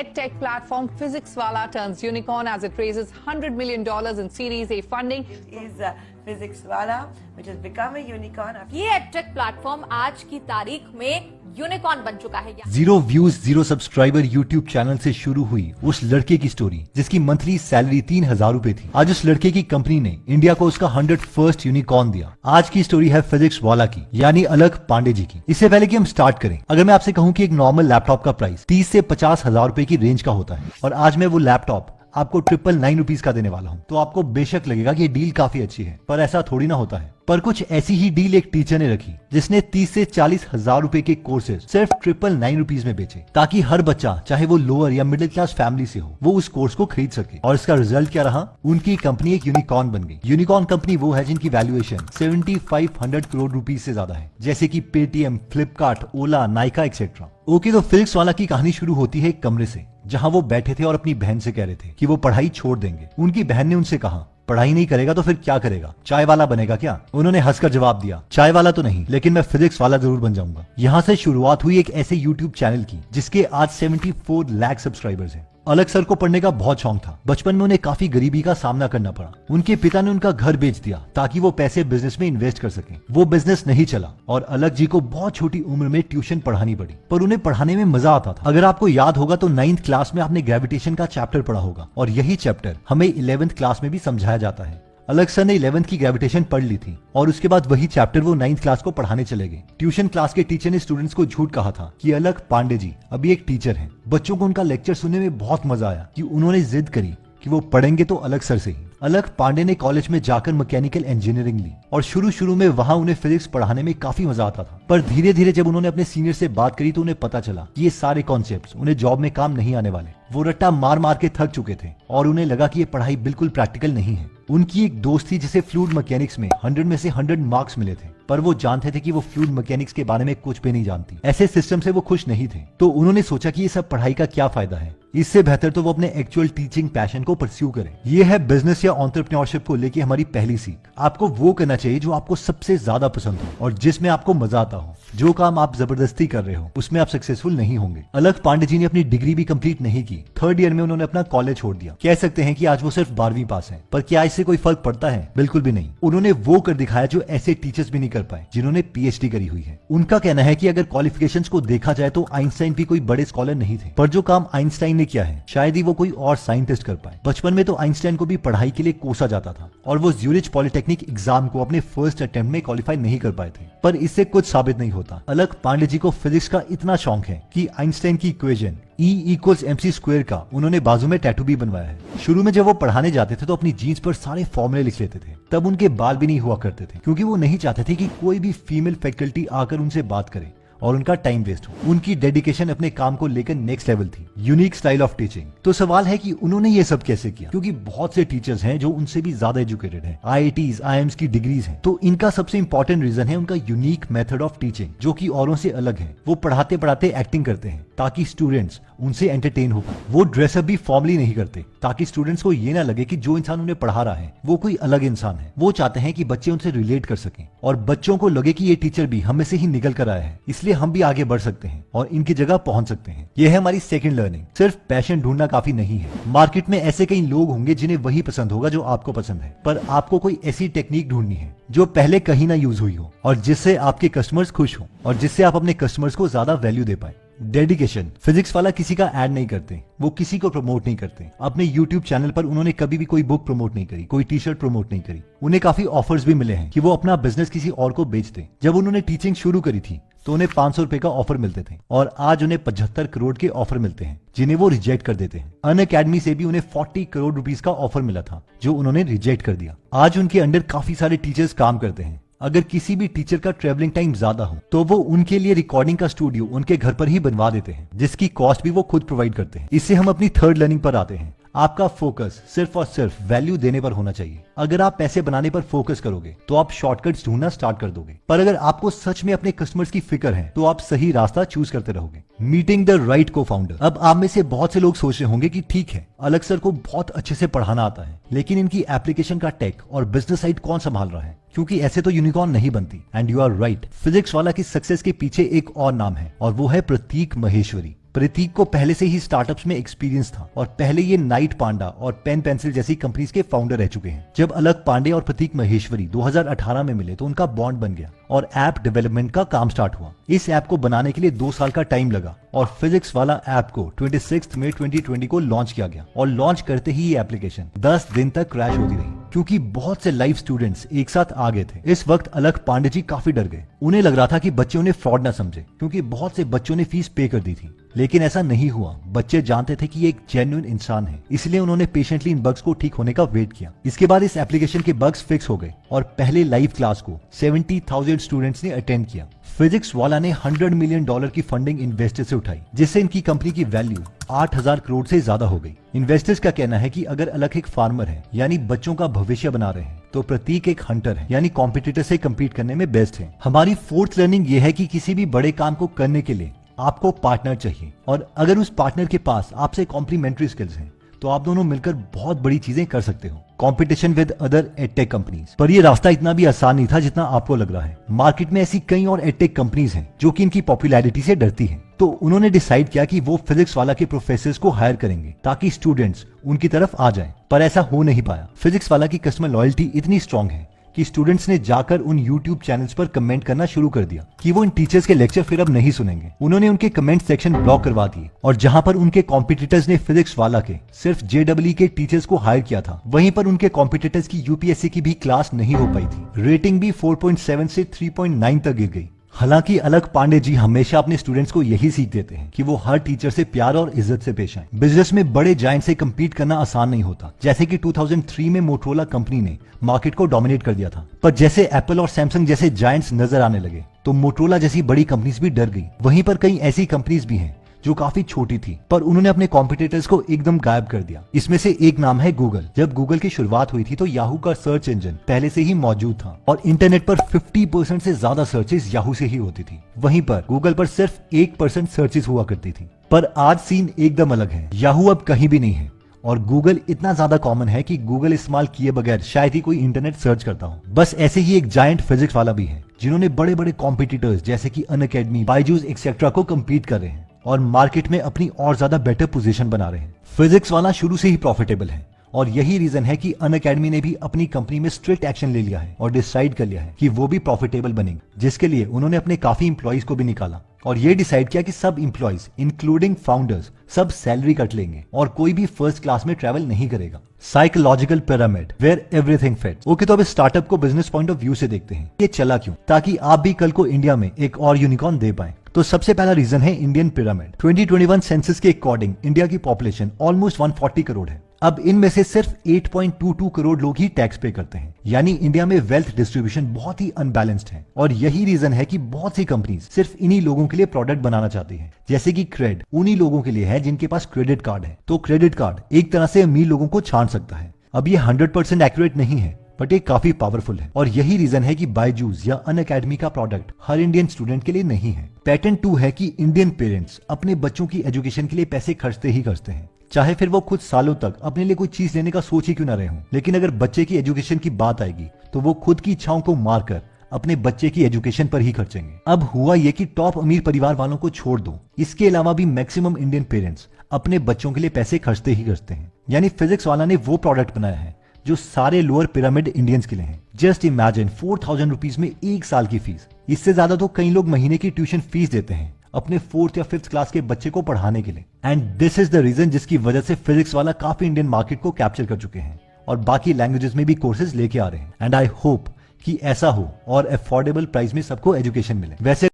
EdTech platform PhysicsWallah turns unicorn as it raises $100 million in Series A funding. Is PhysicsWallah, which has become a unicorn. ये EdTech platform आज की तारीख में unicorn बन चुका है। 0 व्यूज 0 सब्सक्राइबर यूट्यूब चैनल से शुरू हुई उस लड़के की स्टोरी जिसकी मंथली सैलरी 3,000 रुपए थी। आज उस लड़के की कंपनी ने इंडिया को उसका 101st यूनिकॉर्न दिया। आज की स्टोरी है PhysicsWallah की, यानी अलख पांडे जी की। इससे पहले कि हम स्टार्ट करें, अगर मैं आपसे कहूं कि एक नॉर्मल लैपटॉप का प्राइस 30 से 50,000 रुपए की रेंज का होता है और आज मैं वो लैपटॉप आपको 999 रुपीज का देने वाला हूं, तो आपको बेशक लगेगा कि ये डील काफी अच्छी है, पर ऐसा थोड़ी ना होता है। पर कुछ ऐसी ही डील एक टीचर ने रखी जिसने 30 से 40,000 रुपए के कोर्सेज सिर्फ 999 रुपीज में बेचे, ताकि हर बच्चा, चाहे वो लोअर या मिडिल क्लास फैमिली से हो, वो उस कोर्स को खरीद सके। और इसका रिजल्ट क्या रहा? उनकी कंपनी एक यूनिकॉर्न बन गई। यूनिकॉर्न कंपनी वो है जिनकी वैल्यूएशन 7500 करोड़ रुपीज से ज्यादा है, जैसे कि पेटीएम, फ्लिपकार्ट, ओला, नाइका एक्सेट्रा। ओके, तो PhysicsWallah की कहानी शुरू होती है एक कमरे से, जहां वो बैठे थे और अपनी बहन से कह रहे थे कि वो पढ़ाई छोड़ देंगे। उनकी बहन ने उनसे कहा, पढ़ाई नहीं करेगा तो फिर क्या करेगा? चाय वाला बनेगा क्या? उन्होंने हंसकर जवाब दिया, चाय वाला तो नहीं, लेकिन मैं PhysicsWallah जरूर बन जाऊंगा। यहाँ से शुरुआत हुई एक ऐसे यूट्यूब चैनल की जिसके आज 74 लाख सब्सक्राइबर्स हैं। अलख सर को पढ़ने का बहुत शौक था। बचपन में उन्हें काफी गरीबी का सामना करना पड़ा। उनके पिता ने उनका घर बेच दिया ताकि वो पैसे बिजनेस में इन्वेस्ट कर सकें। वो बिजनेस नहीं चला और अलख जी को बहुत छोटी उम्र में ट्यूशन पढ़ानी पड़ी, पर उन्हें पढ़ाने में मजा आता था। अगर आपको याद होगा तो 9th क्लास में आपने ग्रेविटेशन का चैप्टर पढ़ा होगा और यही चैप्टर हमें 11th क्लास में भी समझाया जाता है। अलख सर ने 11th की ग्रेविटेशन पढ़ ली थी और उसके बाद वही चैप्टर वो 9th क्लास को पढ़ाने चले गए। ट्यूशन क्लास के टीचर ने स्टूडेंट्स को झूठ कहा था कि अलख पांडे जी अभी एक टीचर हैं। बच्चों को उनका लेक्चर सुनने में बहुत मजा आया कि उन्होंने जिद करी कि वो पढ़ेंगे तो अलख सर से ही। अलख पांडे ने कॉलेज में जाकर मैकेनिकल इंजीनियरिंग ली और शुरू में वहां उन्हें फिजिक्स पढ़ाने में काफी मजा आता था, पर धीरे धीरे जब उन्होंने अपने सीनियर से बात करी तो उन्हें पता चला कि ये सारे कॉन्सेप्ट्स उन्हें जॉब में काम नहीं आने वाले। वो रट्टा मार मार के थक चुके थे और उन्हें लगा कि ये पढ़ाई बिल्कुल प्रैक्टिकल नहीं है। उनकी एक दोस्त थी जिसे फ्लूइड मैकेनिक्स में 100 में से 100 मार्क्स मिले थे, पर वो जानते थे कि वो फ्लूइड मैकेनिक्स के बारे में कुछ भी नहीं जानती। ऐसे सिस्टम से वो खुश नहीं थे, तो उन्होंने सोचा कि ये सब पढ़ाई का क्या फायदा है, इससे बेहतर तो वो अपने एक्चुअल टीचिंग पैशन को परस्यू करें। ये है बिजनेस या एंटरप्रेन्योरशिप को लेके हमारी पहली सीख। आपको वो करना चाहिए जो आपको सबसे ज्यादा पसंद हो और जिसमें आपको मजा आता हो। जो काम आप जबरदस्ती कर रहे हो उसमें आप सक्सेसफुल नहीं होंगे। अलख पांडे जी ने अपनी डिग्री भी कंप्लीट नहीं की। 3rd ईयर में उन्होंने अपना कॉलेज छोड़ दिया। कह सकते हैं कि आज वो सिर्फ 12वीं पास हैं, पर क्या इससे कोई फर्क पड़ता है? बिल्कुल भी नहीं। उन्होंने वो कर दिखाया जो ऐसे टीचर्स भी नहीं कर पाए जिन्होंने PhD करी हुई है। उनका कहना है कि अगर क्वालिफिकेशंस को देखा जाए तो आइंस्टाइन भी कोई बड़े स्कॉलर नहीं थे, पर जो काम आइंस्टाइन ने किया है शायद ही वो कोई और साइंटिस्ट कर पाए। बचपन में तो आइंस्टाइन को भी पढ़ाई के लिए कोसा जाता था और वो ज्यूरिच पॉलिटेक्निक एग्जाम को अपने फर्स्ट अटेम्प्ट में क्वालिफाई नहीं कर पाए थे, पर इससे कुछ साबित नहीं होता। अलख पांडे जी को फिजिक्स का इतना शौक है कि आइंस्टाइन की इक्वेशन E=mc² का उन्होंने बाजू में टैटू भी बनवाया है। शुरू में जब वो पढ़ाने जाते थे तो अपनी जीन्स पर सारे फॉर्मूले लिख लेते थे। तब उनके बाल भी नहीं हुआ करते थे क्योंकि वो नहीं चाहते थे कि कोई भी फीमेल फैकल्टी आकर उनसे बात करे और उनका टाइम वेस्ट हो। उनकी डेडिकेशन अपने काम को लेकर नेक्स्ट लेवल थी। Unique style of teaching. तो सवाल है कि उन्होंने ये सब कैसे किया, क्योंकि बहुत से टीचर्स हैं जो उनसे भी ज्यादा एजुकेटेड हैं। IITs, IIMs की डिग्रीज हैं। तो इनका सबसे इंपॉर्टेंट रीजन है उनका यूनिक मेथड ऑफ टीचिंग, जो कि औरों से अलग है। वो पढ़ाते पढ़ाते एक्टिंग करते हैं ताकि स्टूडेंट्स उनसे एंटरटेन हो पाए। वो ड्रेसअप भी फॉर्मली नहीं करते ताकि स्टूडेंट्स को ये ना लगे कि जो इंसान उन्हें पढ़ा रहा है वो कोई अलग इंसान है। वो चाहते हैं कि बच्चे उनसे रिलेट कर सकें और बच्चों को लगे कि ये टीचर भी हम में से ही निकल कर आया है, इसलिए हम भी आगे बढ़ सकते हैं और इनकी जगह पहुंच सकते हैं। यह है हमारी सेकंड लर्निंग। सिर्फ पैशन ढूंढना काफी नहीं है। मार्केट में ऐसे कई लोग होंगे जिन्हें वही पसंद होगा जो आपको पसंद है, पर आपको कोई ऐसी टेक्निक ढूंढनी है जो पहले कहीं ना यूज हुई हो और जिससे आपके कस्टमर्स खुश हो और जिससे आप अपने कस्टमर्स को ज्यादा वैल्यू दे पाए। डेडिकेशन। PhysicsWallah किसी का ऐड नहीं करते, वो किसी को प्रमोट नहीं करते। अपने YouTube चैनल पर उन्होंने कभी भी कोई बुक प्रमोट नहीं करी, कोई टी-शर्ट प्रमोट नहीं करी। उन्हें काफी ऑफर्स भी मिले हैं कि वो अपना बिजनेस किसी और को बेच दें। जब उन्होंने टीचिंग शुरू करी थी तो उन्हें 500 रुपए का ऑफर मिलते थे और आज उन्हें 75 करोड़ के ऑफर मिलते हैं जिन्हें वो रिजेक्ट कर देते हैं। अनअकैडमी से भी उन्हें 40 करोड़ रुपीस का ऑफर मिला था जो उन्होंने रिजेक्ट कर दिया। आज उनके अंडर काफी सारे टीचर्स काम करते हैं। अगर किसी भी टीचर का ट्रेवलिंग टाइम ज्यादा हो तो वो उनके लिए रिकॉर्डिंग का स्टूडियो उनके घर पर ही बनवा देते हैं, जिसकी कॉस्ट भी वो खुद प्रोवाइड करते हैं। इससे हम अपनी 3rd लर्निंग पर आते हैं। आपका फोकस सिर्फ और सिर्फ वैल्यू देने पर होना चाहिए। अगर आप पैसे बनाने पर फोकस करोगे तो आप शॉर्टकट्स ढूंढना स्टार्ट कर दोगे, पर अगर आपको सच में अपने कस्टमर्स की फिक्र है तो आप सही रास्ता चूज करते रहोगे। मीटिंग द राइट को फाउंडर। अब आप में से बहुत से लोग सोच रहे होंगे कि ठीक है, अलख सर को बहुत अच्छे से पढ़ाना आता है, लेकिन इनकी एप्लीकेशन का टेक और बिजनेस साइड कौन संभाल रहा है? क्योंकि ऐसे तो यूनिकॉर्न नहीं बनती। And you are right. PhysicsWallah की सक्सेस के पीछे एक और नाम है और वो है प्रतीक महेश्वरी। प्रतीक को पहले से ही स्टार्टअप्स में एक्सपीरियंस था और पहले ये नाइट पांडा और पेन पेंसिल जैसी कंपनीज के फाउंडर रह चुके हैं। जब अलख पांडे और प्रतीक महेश्वरी 2018 में मिले तो उनका बॉन्ड बन गया और ऐप डेवलपमेंट का काम स्टार्ट हुआ। इस ऐप को बनाने के लिए 2 साल का टाइम लगा और फिजिक्स वाला ऐप को 26 मई 2020 को लॉन्च किया गया और लॉन्च करते ही ये एप्लीकेशन 10 दिन तक क्रैश होती रही क्योंकि बहुत से लाइव स्टूडेंट्स एक साथ आ गए थे। इस वक्त अलख पांडे जी काफी डर गए। उन्हें लग रहा था कि बच्चे उन्हें फ्रॉड ना समझे क्योंकि बहुत से बच्चों ने फीस पे कर दी थी, लेकिन ऐसा नहीं हुआ। बच्चे जानते थे कि ये एक जेन्युइन इंसान है, इसलिए उन्होंने पेशेंटली इन बग्स को ठीक होने का वेट किया। इसके बाद इस एप्लीकेशन के बग्स फिक्स हो गए और पहले लाइव क्लास को 70,000 स्टूडेंट्स ने अटेंड किया। फिजिक्स वाला ने $100 मिलियन की फंडिंग इन्वेस्टर से उठाई, जिससे इनकी कंपनी की वैल्यू 8,000 करोड़ से ज्यादा हो गई। इन्वेस्टर्स का कहना है कि अगर अलख एक फार्मर है यानी बच्चों का भविष्य बना रहे हैं, तो प्रतीक एक हंटर है यानी कॉम्पिटिटर से कम्पीट करने में बेस्ट है। हमारी फोर्थ लर्निंग ये है कि किसी भी बड़े काम को करने के लिए आपको पार्टनर चाहिए और अगर उस पार्टनर के पास आपसे कॉम्प्लीमेंट्री स्किल्स हैं तो आप दोनों मिलकर बहुत बड़ी चीजें कर सकते हो। Competition with other edtech companies. पर ये रास्ता इतना भी आसान नहीं था जितना आपको लग रहा है। मार्केट में ऐसी कई और एडटेक कंपनीज हैं जो कि इनकी पॉपुलैरिटी से डरती हैं। तो उन्होंने डिसाइड किया कि वो फिजिक्स वाला के प्रोफेसर्स को हायर करेंगे ताकि स्टूडेंट्स उनकी तरफ आ जाएं। पर ऐसा हो नहीं पाया। फिजिक्स वाला की कस्टमर लॉयल्टी इतनी स्ट्रांग है कि स्टूडेंट्स ने जाकर उन YouTube चैनल्स पर कमेंट करना शुरू कर दिया कि वो इन टीचर्स के लेक्चर फिर अब नहीं सुनेंगे। उन्होंने उनके कमेंट सेक्शन ब्लॉक करवा दिए और जहां पर उनके कॉम्पिटिटर्स ने फिजिक्स वाला के सिर्फ JEE के टीचर्स को हायर किया था, वहीं पर उनके कॉम्पिटिटर्स की UPSC की भी क्लास नहीं हो पाई थी। रेटिंग भी 4.7 से 3.9 तक गिर गई। हालांकि अलख पांडे जी हमेशा अपने स्टूडेंट्स को यही सीख देते हैं कि वो हर टीचर से प्यार और इज्जत से पेश आए। बिजनेस में बड़े जायंट से कम्पीट करना आसान नहीं होता। जैसे कि 2003 में मोटरोला कंपनी ने मार्केट को डोमिनेट कर दिया था, पर जैसे एप्पल और सैमसंग जैसे जायंट्स नजर आने लगे तो मोटरोला जैसी बड़ी कंपनीज भी डर गई। वहीं पर कई ऐसी कंपनीज भी हैं जो काफी छोटी थी पर उन्होंने अपने कॉम्पिटिटर्स को एकदम गायब कर दिया। इसमें से एक नाम है गूगल। जब गूगल की शुरुआत हुई थी तो याहू का सर्च इंजन पहले से ही मौजूद था और इंटरनेट पर 50% से ज्यादा सर्चेस याहू से ही होती थी। वहीं पर गूगल पर सिर्फ 1% सर्चेस हुआ करती थी। पर आज सीन एकदम अलग है। याहू अब कहीं भी नहीं है और गूगल इतना ज्यादा कॉमन है कि गूगल इस्तेमाल किए बगैर शायद ही कोई इंटरनेट सर्च करता हो। बस ऐसे ही एक जायंट फिजिक्स वाला भी है जिन्होंने बड़े बड़े कॉम्पिटिटर्स जैसे कि अनअकैडमी, बायजूस एक्सेट्रा को कम्पीट कर रहे हैं और मार्केट में अपनी और ज्यादा बेटर पोजीशन बना रहे हैं। फिजिक्स वाला शुरू से ही प्रॉफिटेबल है और यही रीजन है कि अनअकैडमी ने भी अपनी कंपनी में स्ट्रिक्ट एक्शन ले लिया है और डिसाइड कर लिया है कि वो भी प्रॉफिटेबल बनेंगे, जिसके लिए उन्होंने अपने काफी इंप्लॉइज को भी निकाला और ये डिसाइड किया कि सब इंप्लॉइज इंक्लूडिंग फाउंडर्स सब सैलरी कट लेंगे और कोई भी फर्स्ट क्लास में ट्रैवल नहीं करेगा। Psychological pyramid where everything fits. Okay, तो अब इस स्टार्टअप को बिजनेस पॉइंट ऑफ व्यू से देखते हैं। ये चला क्यों, ताकि आप भी कल को इंडिया में एक और यूनिकॉर्न दे पाए। तो सबसे पहला रीजन है इंडियन पिरामिड। 2021 सेंसस के अकॉर्डिंग इंडिया की पॉपुलेशन ऑलमोस्ट 140 करोड़ है। अब इनमें से सिर्फ 8.22 करोड़ लोग ही टैक्स पे करते हैं, यानी इंडिया में वेल्थ डिस्ट्रीब्यूशन बहुत ही अनबैलेंस्ड है और यही रीजन है कि बहुत सी कंपनीज सिर्फ इन्हीं लोगों के लिए प्रोडक्ट बनाना चाहती हैं। जैसे कि क्रेड उन्हीं लोगों के लिए है जिनके पास क्रेडिट कार्ड है। तो क्रेडिट कार्ड एक तरह से अमीर लोगों को छांट सकता है। अब ये 100% एक्यूरेट नहीं है बट ये काफी पावरफुल है और यही रीजन है कि बायजूस या अनअकैडमी का प्रोडक्ट हर इंडियन स्टूडेंट के लिए नहीं है। पैटर्न 2 है कि इंडियन पेरेंट्स अपने बच्चों की एजुकेशन के लिए पैसे खर्चते ही खर्चते हैं, चाहे फिर वो खुद सालों तक अपने लिए कोई चीज लेने का सोच ही क्यों ना रहे हों। लेकिन अगर बच्चे की एजुकेशन की बात आएगी तो वो खुद की इच्छाओं को मारकर अपने बच्चे की एजुकेशन पर ही खर्चेंगे। अब हुआ ये कि टॉप अमीर परिवार वालों को छोड़ दो, इसके अलावा भी मैक्सिमम इंडियन पेरेंट्स अपने बच्चों के लिए पैसे खर्चते ही खर्चते हैं। यानी फिजिक्स वाला ने वो प्रोडक्ट बनाया है जो सारे लोअर पिरामिड इंडियंस के लिए है। जस्ट इमेजिन 4000 रुपीज में 1 साल की फीस। इससे ज्यादा तो कई लोग महीने की ट्यूशन फीस देते हैं अपने 4th या 5th क्लास के बच्चे को पढ़ाने के लिए। And this is the reason जिसकी वजह से फिजिक्स वाला काफी इंडियन मार्केट को कैप्चर कर चुके हैं और बाकी लैंग्वेजेस में भी कोर्सेज लेके आ रहे हैं। एंड आई होप कि ऐसा हो और अफोर्डेबल प्राइस में सबको एजुकेशन मिले। वैसे